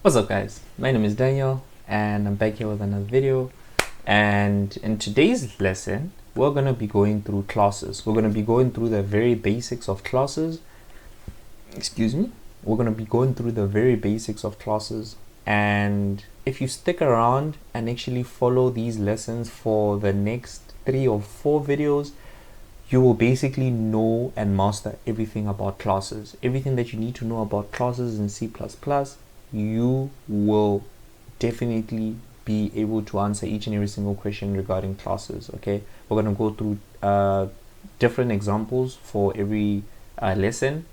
What's up guys, my name is Daniel and I'm back here with another video. And in today's lesson we're going to be going through classes. We're going to be going through the very basics of classes. We're going to be going through the very basics of classes, and if you stick around and actually follow these lessons for the next 3 or 4 videos, you will basically know and master everything about classes. Everything that you need to know about classes in C++, you will definitely be able to answer each and every single question regarding classes. Okay, we're going to go through different examples for every lesson,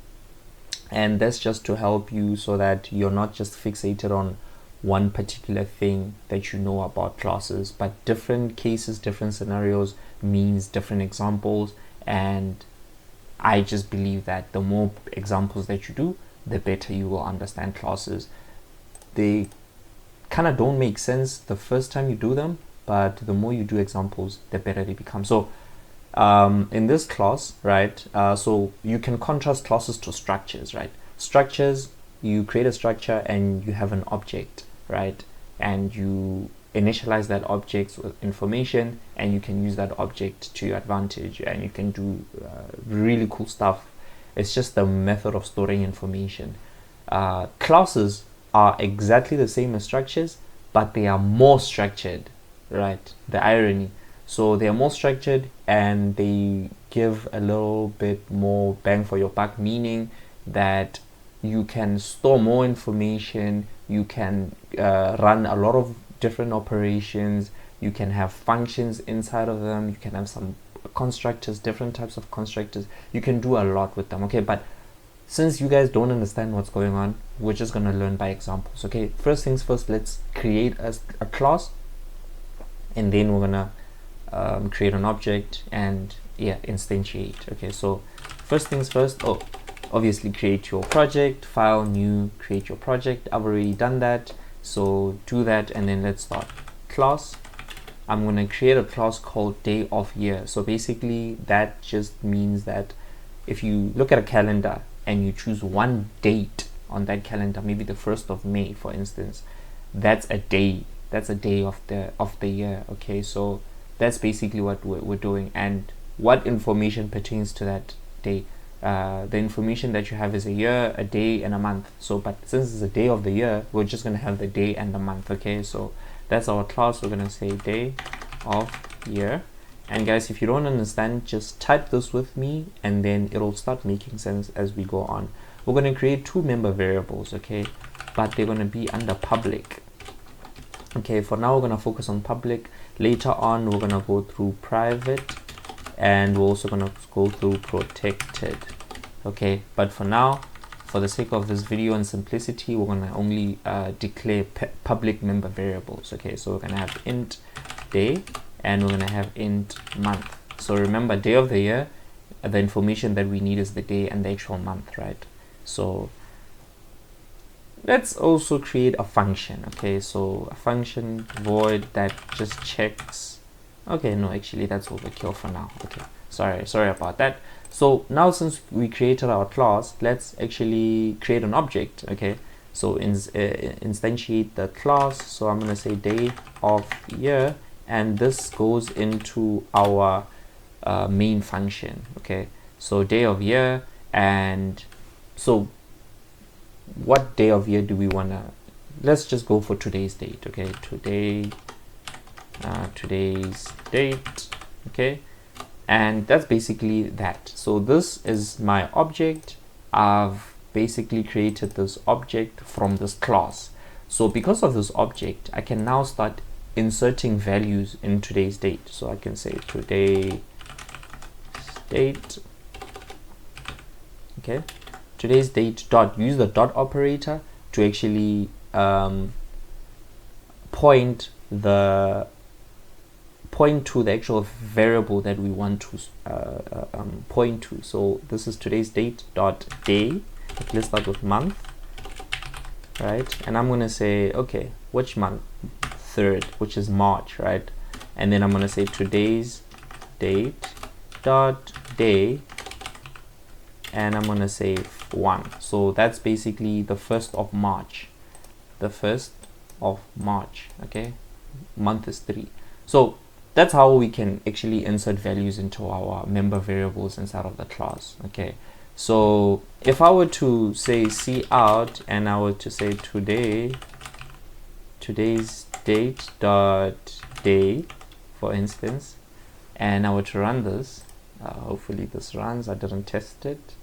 and that's just to help you so that you're not just fixated on one particular thing that you know about classes, but different cases, different scenarios means different examples. And I just believe that the more examples that you do, the better you will understand classes. They kind of don't make sense the first time you do them, but the more you do examples, the better they become. So in this class, right, so you can contrast classes to structures, right? Structures, you create a structure and you have an object, right? And you initialize that object with information, and you can use that object to your advantage, and you can do really cool stuff. It's just the method of storing information. Classes are exactly the same as structures, but they are more structured, right? The irony. So they are more structured and they give a little bit more bang for your buck, meaning that you can store more information, you can run a lot of different operations, you can have functions inside of them, you can have some constructors, different types of constructors, you can do a lot with them. Okay, but since you guys don't understand what's going on, we're just going to learn by examples. Okay, first things first, let's create a class, and then we're going to create an object and instantiate. Okay, so first things first, obviously create your project, file, new, create your project. I've already done that, so do that, and then let's start. Class, I'm going to create a class called day of year. So basically that just means that if you look at a calendar and you choose one date on that calendar, maybe the 1st of May for instance, that's a day of the year. Okay, so that's basically what we're doing, and what information pertains to that day. The information that you have is a year, a day, and a month. So but since it's a day of the year, we're just going to have the day and the month. Okay, so that's our class. We're going to say day of year. And guys, if you don't understand, just type this with me and then it'll start making sense as we go on. We're going to create 2 member variables, okay, but they're going to be under public. Okay, for now we're going to focus on public. Later on we're going to go through private, and we're also going to go through protected. Okay, but for now, for the sake of this video and simplicity, we're going to only declare public member variables. Okay, so we're going to have int day and we're going to have int month. So remember, day of the year, the information that we need is the day and the actual month, right? So let's also create a function. Okay, so a function void that just checks. Okay, no, actually that's overkill for now. Okay, sorry about that. So now since we created our class, let's actually create an object. Okay, so instantiate the class. So I'm going to say day of year, and this goes into our main function. Okay, so day of year, and so what day of year do we want to, let's just go for today's date. Okay, today's date. Okay, and that's basically that. So this is my object. I've basically created this object from this class. So because of this object, I can now start inserting values in today's date. So I can say today's date. Okay, today's date dot, use the dot operator to actually point to the actual variable that we want to point to. So this is today's date dot day. Let's start with month, right? And I'm going to say, okay, which month? 3rd, which is March, right? And then I'm going to say today's date dot day, and I'm going to say 1. So that's basically the 1st of March. the 1st of March. Okay, month is 3. So that's how we can actually insert values into our member variables inside of the class. Okay, so if I were to say cout and I were to say today's date dot day, for instance, and I were to run this, hopefully this runs. I didn't test it.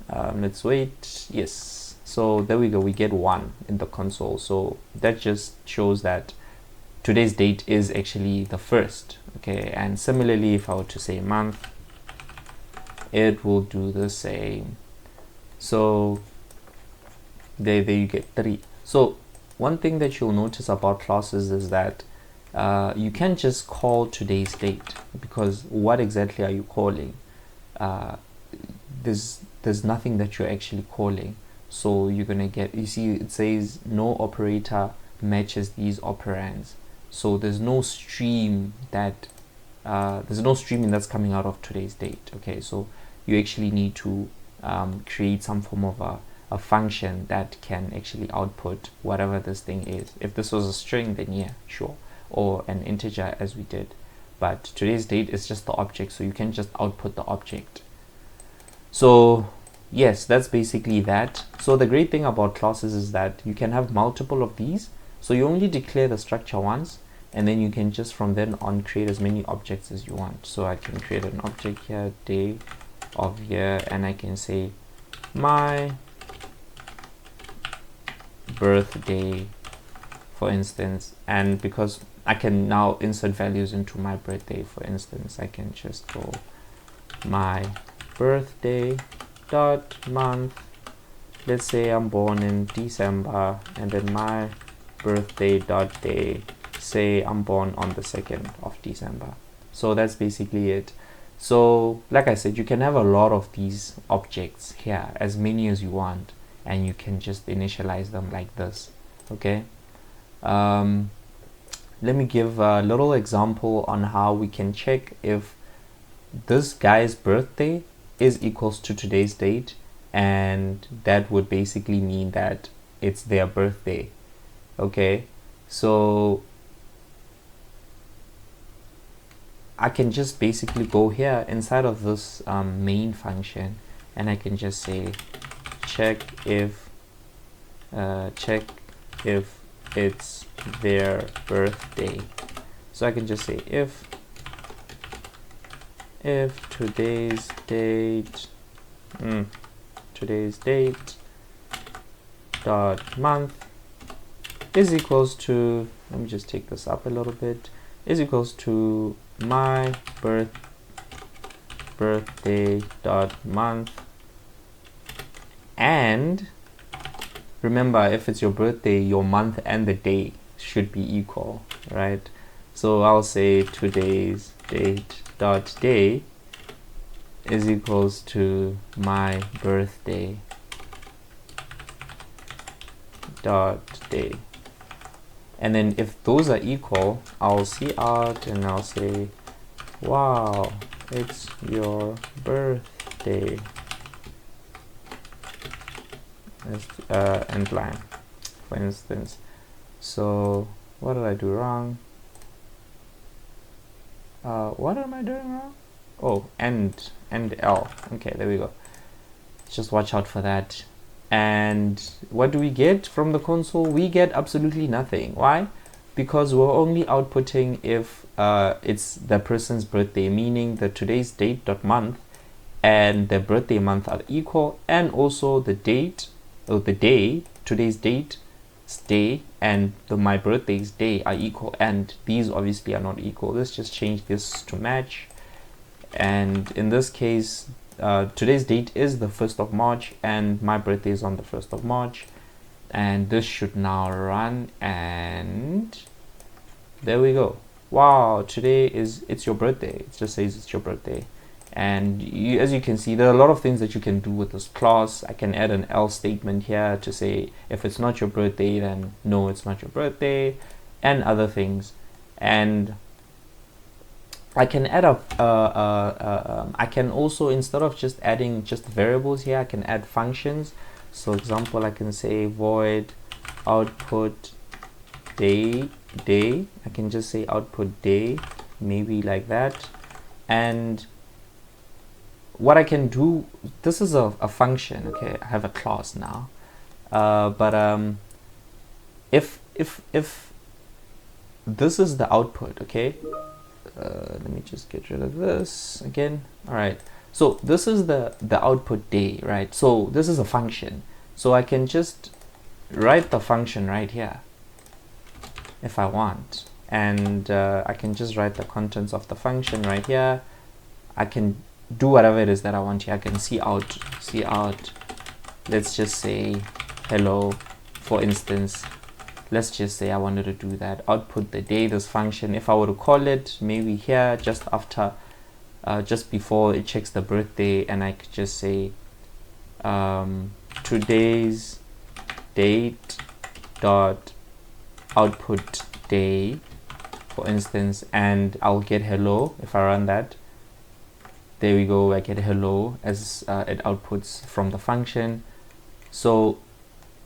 Let's wait. Yes, so there we go, we get 1 in the console. So that just shows that today's date is actually the 1st. Okay, and similarly if I were to say month, it will do the same. So there you get 3. So one thing that you'll notice about classes is that you can't just call today's date, because what exactly are you calling? There's nothing that you're actually calling. So you're gonna get, you see it says no operator matches these operands. So there's no stream that that's coming out of today's date. Okay, so you actually need to create some form of a function that can actually output whatever this thing is. If this was a string, then yeah, sure, or an integer as we did. But today's date is just the object, so you can just output the object. So yes, that's basically that. So the great thing about classes is that you can have multiple of these. So you only declare the structure once, and then you can just from then on create as many objects as you want. So I can create an object here, day of year, and I can say my birthday, for instance. And because I can now insert values into my birthday, for instance, I can just go my birthday dot month. Let's say I'm born in December, and then my birthday dot day, say I'm born on the 2nd of December. So that's basically it. So like I said, you can have a lot of these objects here, as many as you want, and you can just initialize them like this. Okay, let me give a little example on how we can check if this guy's birthday is equals to today's date, and that would basically mean that it's their birthday. Okay, so I can just basically go here inside of this main function, and I can just say check if it's their birthday. So I can just say if today's date dot month is equals to, let me just take this up a little bit, is equals to my birthday dot month. And remember, if it's your birthday, your month and the day should be equal, right? So I'll say today's date dot day is equals to my birthday dot day. And then if those are equal, I'll cout and I'll say, wow, it's your birthday, end line, for instance. So what did I do wrong? What am I doing wrong? Oh, and L. Okay, there we go. Just watch out for that. And what do we get from the console? We get absolutely nothing. Why? Because we're only outputting if it's the person's birthday, meaning that today's date dot month and the birthday month are equal, and also the date or the day, today's date day and my birthday's day are equal, and these obviously are not equal. Let's just change this to match, and in this case today's date is the 1st of March and my birthday is on the 1st of March, and this should now run, and there we go. Wow, today it's your birthday. It just says it's your birthday. And as you can see, there are a lot of things that you can do with this class. I can add an else statement here to say if it's not your birthday, then no, it's not your birthday, and other things. And I can add I can also, instead of just adding just variables here, I can add functions. So example, I can say void output day. I can just say output day, maybe like that. And what I can do, this is a function, okay? I have a class now, but if this is the output, okay, let me just get rid of this again. All right, so this is the output day, right? So this is a function, so I can just write the function right here if I want, and I can just write the contents of the function right here. I can do whatever it is that I want here. I can see out, let's just say hello, for instance. Let's just say I wanted to do that, output the day, this function. If I were to call it maybe here just after, just before it checks the birthday, and I could just say today's date dot output day, for instance, and I'll get hello. If I run that, there we go, I get hello as it outputs from the function. So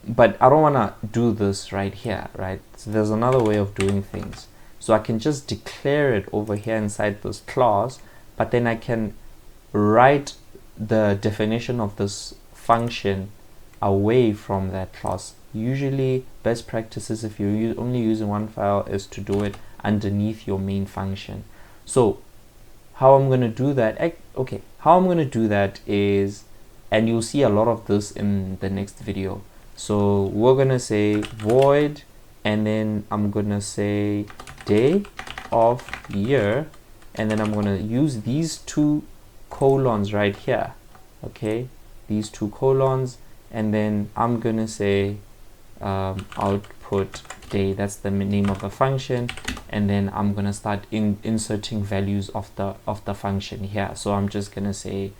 but I don't want to do this right here, right? So there's another way of doing things. So I can just declare it over here inside this class, but then I can write the definition of this function away from that class. Usually best practices, if you're only using one file, is to do it underneath your main function. So how I'm going to do that, okay, how I'm going to do that is, and you'll see a lot of this in the next video. So we're gonna say void, and then I'm gonna say day of year, and then I'm gonna use these two colons right here, okay, these two colons, and then I'm gonna say output day. That's the name of the function, and then I'm gonna start inserting values of the function here. So I'm just gonna say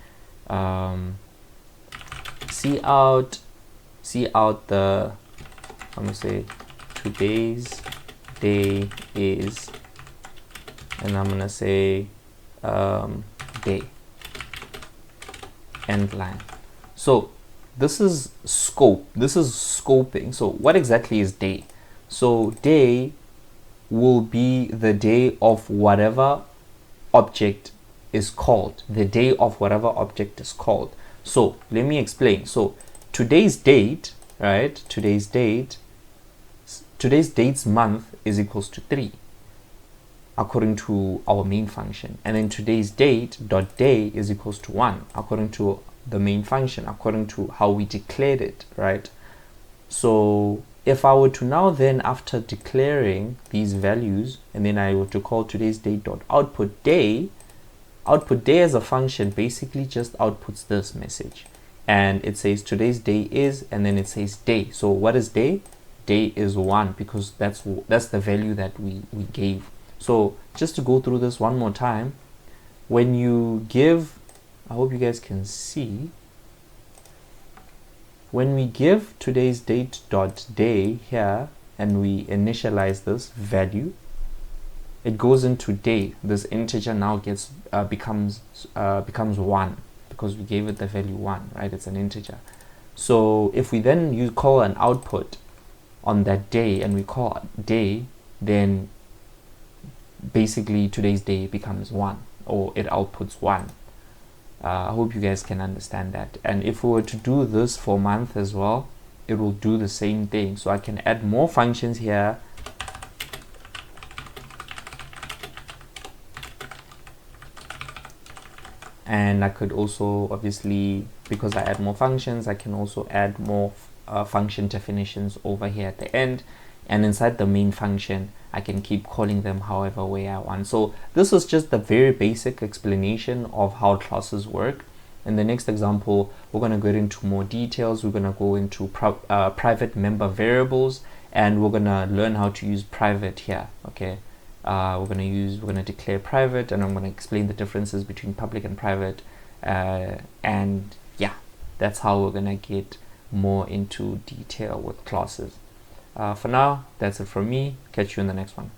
see out the, I'm gonna say today's day is, and I'm gonna say day, end line. So this is scope, this is scoping. So what exactly is day? So day will be the day of whatever object is called, the day of whatever object is called. So let me explain. So today's date, right? Today's date's month is equals to 3 according to our main function, and then today's date dot day is equals to 1 according to the main function, according to how we declared it, right? So if I were to now then, after declaring these values, and then I were to call today's date dot output day as a function basically just outputs this message. And it says today's day is, and then it says day. So what is day? Day is 1, because that's the value that we gave. So just to go through this one more time, when you give, I hope you guys can see, when we give today's date dot day here and we initialize this value, it goes into day. This integer now gets becomes 1, because we gave it the value 1, right? It's an integer. So if we then call an output on that day, and we call day, then basically today's day becomes 1, or it outputs 1. I hope you guys can understand that. And if we were to do this for month as well, it will do the same thing. So I can add more functions here. And I could also, obviously, because I add more functions, I can also add more function definitions over here at the end. And inside the main function, I can keep calling them however way I want. So this was just the very basic explanation of how classes work. In the next example, we're going to go into more details. We're going to go into private member variables, and we're going to learn how to use private here. Okay. We're going to declare private, and I'm going to explain the differences between public and private, and yeah, that's how we're going to get more into detail with classes. For now, that's it from me. Catch you in the next one.